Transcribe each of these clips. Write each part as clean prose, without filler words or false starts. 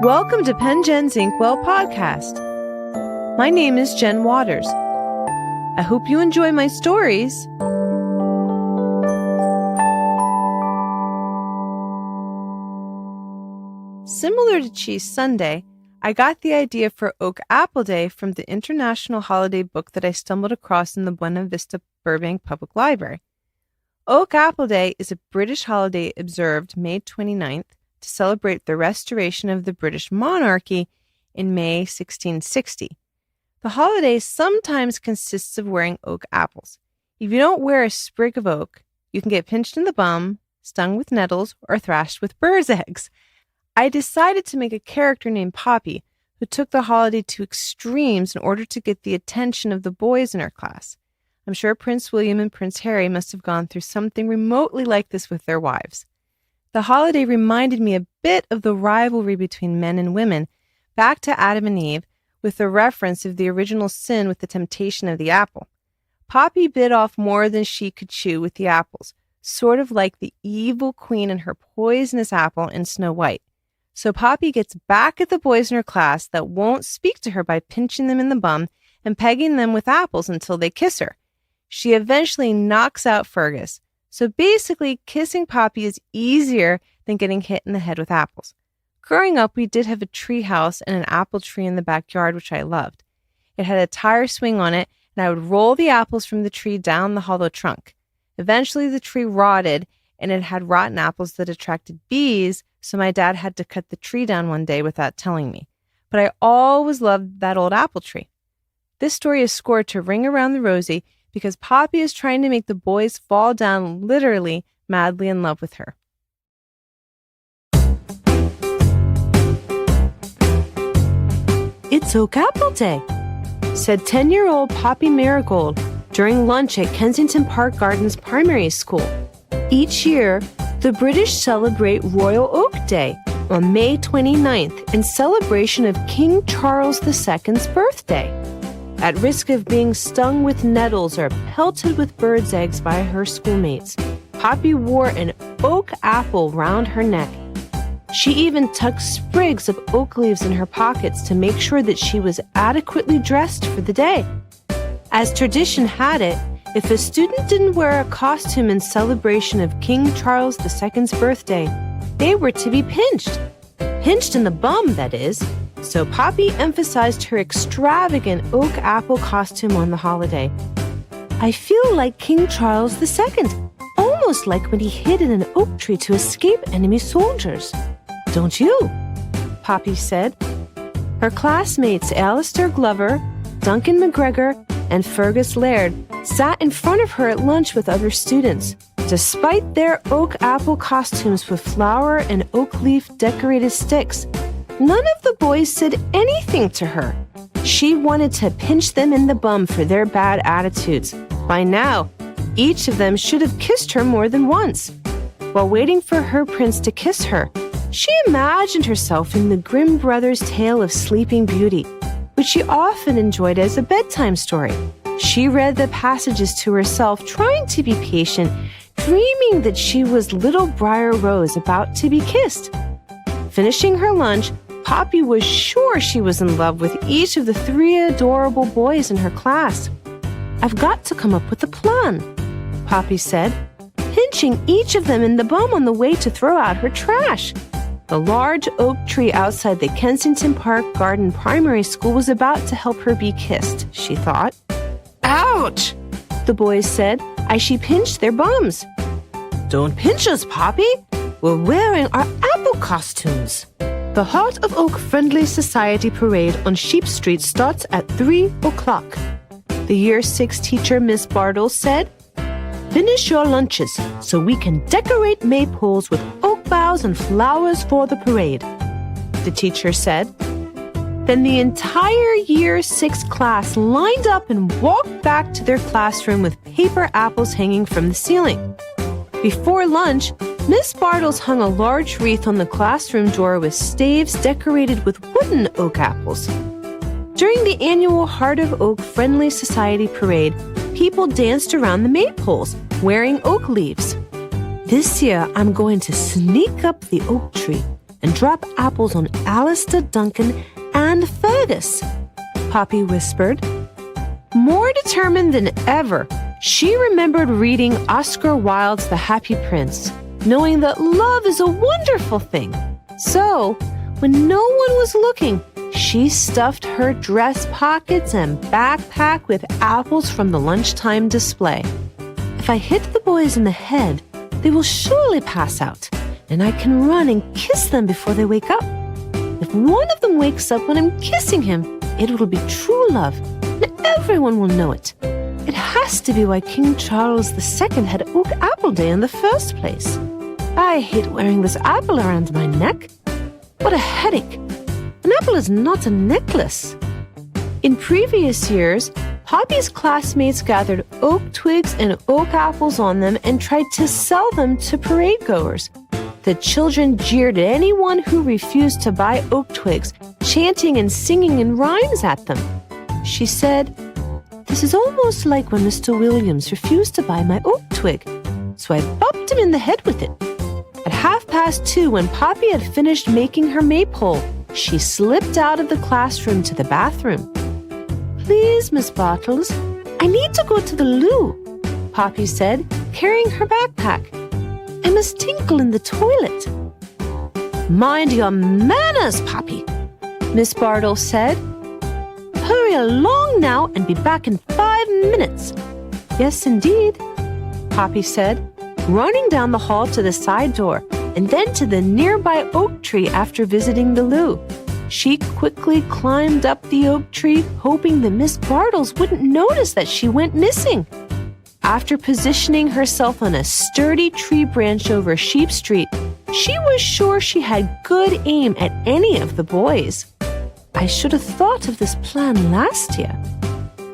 Welcome to PenGen's Inkwell podcast. My name is Jen Waters. I hope you enjoy my stories. Similar to Cheese Sunday, I got the idea for Oak Apple Day from the international holiday book that I stumbled across in the Buena Vista Burbank Public Library. Oak Apple Day is a British holiday observed May 29th to celebrate the restoration of the British monarchy in May 1660. The holiday sometimes consists of wearing oak apples. If you don't wear a sprig of oak, you can get pinched in the bum, stung with nettles, or thrashed with birds' eggs. I decided to make a character named Poppy who took the holiday to extremes in order to get the attention of the boys in her class. I'm sure Prince William and Prince Harry must have gone through something remotely like this with their wives. The holiday reminded me a bit of the rivalry between men and women, back to Adam and Eve, with the reference of the original sin with the temptation of the apple. Poppy bit off more than she could chew with the apples, sort of like the evil queen and her poisonous apple in Snow White. So Poppy gets back at the boys in her class that won't speak to her by pinching them in the bum and pegging them with apples until they kiss her. She eventually knocks out Fergus. So basically, kissing Poppy is easier than getting hit in the head with apples. Growing up, we did have a tree house and an apple tree in the backyard, which I loved. It had a tire swing on it, and I would roll the apples from the tree down the hollow trunk. Eventually, the tree rotted, and it had rotten apples that attracted bees, so my dad had to cut the tree down one day without telling me. But I always loved that old apple tree. This story is scored to ring around the rosy because Poppy is trying to make the boys fall down literally madly in love with her. It's Oak Apple Day, said 10-year-old Poppy Marigold during lunch at Kensington Park Gardens Primary School. Each year, the British celebrate Royal Oak Day on May 29th in celebration of King Charles II's birthday. At risk of being stung with nettles or pelted with birds' eggs by her schoolmates, Poppy wore an oak apple round her neck. She even tucked sprigs of oak leaves in her pockets to make sure that she was adequately dressed for the day. As tradition had it, if a student didn't wear a costume in celebration of King Charles II's birthday, they were to be pinched. Pinched in the bum, that is. So Poppy emphasized her extravagant oak apple costume on the holiday. I feel like King Charles II, almost like when he hid in an oak tree to escape enemy soldiers. Don't you? Poppy said. Her classmates Alastair Glover, Duncan MacGregor, and Fergus Laird sat in front of her at lunch with other students. Despite their oak apple costumes with flower and oak leaf decorated sticks, none of the boys said anything to her. She wanted to pinch them in the bum for their bad attitudes. By now, each of them should have kissed her more than once. While waiting for her prince to kiss her, she imagined herself in the Grimm brothers' tale of Sleeping Beauty, which she often enjoyed as a bedtime story. She read the passages to herself, trying to be patient, dreaming that she was little Briar Rose about to be kissed. Finishing her lunch, Poppy was sure she was in love with each of the 3 adorable boys in her class. I've got to come up with a plan, Poppy said, pinching each of them in the bum on the way to throw out her trash. The large oak tree outside the Kensington Park Garden Primary School was about to help her be kissed, she thought. Ouch! The boys said as she pinched their bums. Don't pinch us, Poppy. We're wearing our apple costumes. The Heart of Oak Friendly Society Parade on Sheep Street starts at 3 o'clock. The Year 6 teacher, Miss Bartle, said, Finish your lunches so we can decorate maypoles with oak boughs and flowers for the parade, the teacher said. Then the entire Year 6 class lined up and walked back to their classroom with paper apples hanging from the ceiling. Before lunch, Miss Bartles hung a large wreath on the classroom door with staves decorated with wooden oak apples. During the annual Heart of Oak Friendly Society Parade, people danced around the maypoles, wearing oak leaves. This year, I'm going to sneak up the oak tree and drop apples on Alastair, Duncan, and Fergus, Poppy whispered. More determined than ever, she remembered reading Oscar Wilde's The Happy Prince, knowing that love is a wonderful thing. So, when no one was looking, she stuffed her dress pockets and backpack with apples from the lunchtime display. If I hit the boys in the head, they will surely pass out, and I can run and kiss them before they wake up. If one of them wakes up when I'm kissing him, it will be true love, and everyone will know it. It has to be why King Charles II had Oak Apple Day in the first place. I hate wearing this apple around my neck. What a headache. An apple is not a necklace. In previous years, Poppy's classmates gathered oak twigs and oak apples on them and tried to sell them to parade goers. The children jeered at anyone who refused to buy oak twigs, chanting and singing in rhymes at them. She said, "This is almost like when Mr. Williams refused to buy my oak twig, so I bopped him in the head with it." At 2:30, when Poppy had finished making her maypole, she slipped out of the classroom to the bathroom. "Please, Miss Bartles, I need to go to the loo," Poppy said, carrying her backpack. "I must tinkle in the toilet." "Mind your manners, Poppy," Miss Bartles said. "Hurry along now and be back in 5 minutes." "Yes, indeed," Poppy said, running down the hall to the side door and then to the nearby oak tree after visiting the loo. She quickly climbed up the oak tree, hoping that Miss Bartles wouldn't notice that she went missing. After positioning herself on a sturdy tree branch over Sheep Street, she was sure she had good aim at any of the boys. "I should have thought of this plan last year,"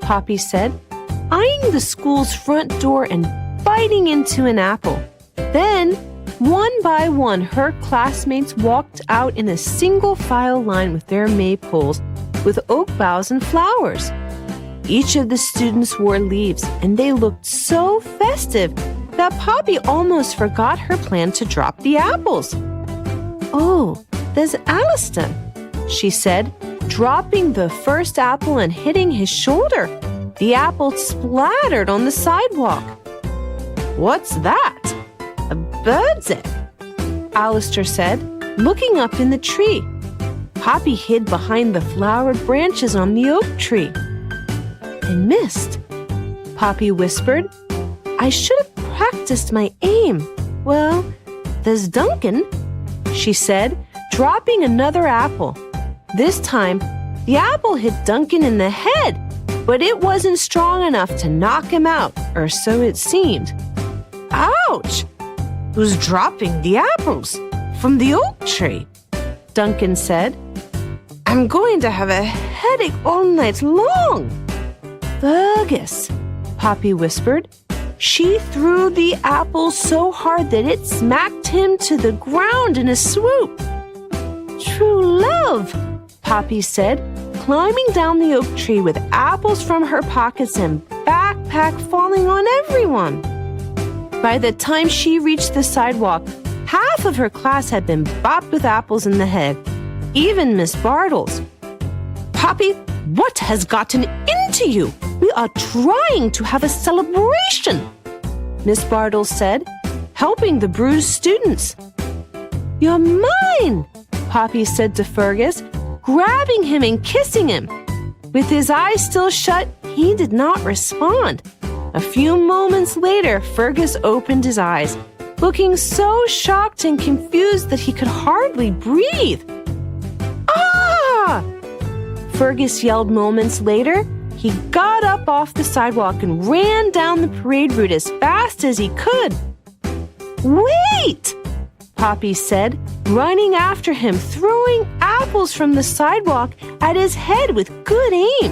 Poppy said, eyeing the school's front door and biting into an apple. Then, one by one, her classmates walked out in a single file line with their maypoles with oak boughs and flowers. Each of the students wore leaves, and they looked so festive that Poppy almost forgot her plan to drop the apples. "Oh, there's Alastair," she said, dropping the first apple and hitting his shoulder. The apple splattered on the sidewalk. "What's that?" "A bird's egg," Alastair said, looking up in the tree. Poppy hid behind the flowered branches on the oak tree. "I missed," Poppy whispered. "I should have practiced my aim. Well, there's Duncan," she said, dropping another apple. This time, the apple hit Duncan in the head, but it wasn't strong enough to knock him out, or so it seemed. "Ouch! Who's dropping the apples from the oak tree?" Duncan said. "I'm going to have a headache all night long." "Fergus," Poppy whispered. She threw the apple so hard that it smacked him to the ground in a swoop. "True love," Poppy said, climbing down the oak tree with apples from her pockets and backpack falling on everyone. By the time she reached the sidewalk, half of her class had been bopped with apples in the head, even Miss Bartles. "Poppy, what has gotten into you? We are trying to have a celebration," Miss Bartles said, helping the bruised students. "You're mine," Poppy said to Fergus, grabbing him and kissing him. With his eyes still shut, he did not respond. A few moments later, Fergus opened his eyes, looking so shocked and confused that he could hardly breathe. "Ah!" Fergus yelled moments later. He got up off the sidewalk and ran down the parade route as fast as he could. "Wait!" Poppy said, running after him, throwing apples from the sidewalk at his head with good aim.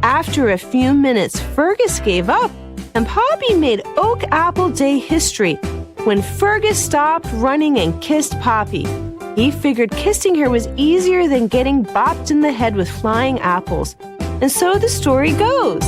After a few minutes, Fergus gave up, and Poppy made Oak Apple Day history when Fergus stopped running and kissed Poppy. He figured kissing her was easier than getting bopped in the head with flying apples. And so the story goes.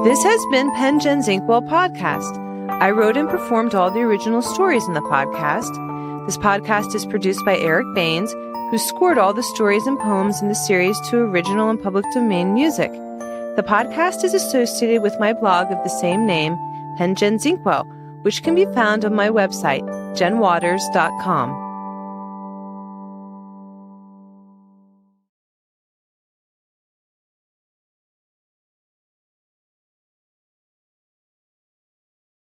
This has been Pen Gen's Inkwell Podcast. I wrote and performed all the original stories in the podcast. This podcast is produced by Eric Baines, who scored all the stories and poems in the series to original and public domain music. The podcast is associated with my blog of the same name, Pen Gen's Inkwell, which can be found on my website, jenwaters.com.